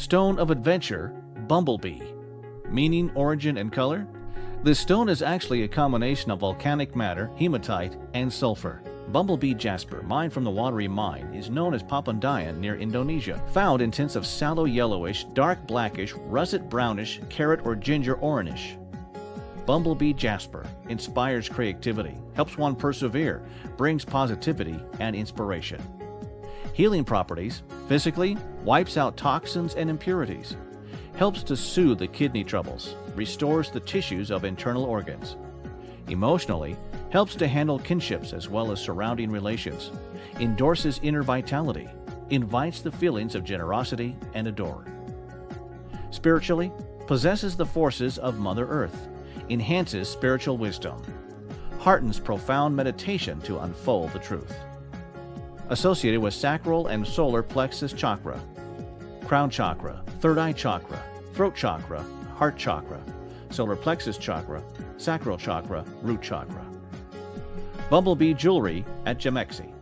Stone of Adventure, Bumble Bee. Meaning, origin, and color? This stone is actually a combination of volcanic matter, hematite, and sulphur. Bumble Bee Jasper, mined from the watery mine, is known as Papandayan near Indonesia. Found in tints of sallow yellowish, dark blackish, russet brownish, carrot or ginger orangish. Bumble Bee Jasper inspires creativity, helps one persevere, brings positivity and inspiration. Healing properties: physically, wipes out toxins and impurities. Helps to soothe the kidney troubles, restores the tissues of internal organs. Emotionally, helps to handle kinships as well as surrounding relations. Endorses inner vitality, invites the feelings of generosity and adore. Spiritually, possesses the forces of Mother Earth, enhances spiritual wisdom. Heartens profound meditation to unfold the truth. Associated with sacral and solar plexus chakra, crown chakra, third eye chakra, throat chakra, heart chakra, solar plexus chakra, sacral chakra, root chakra. Bumblebee jewelry at Gemexi.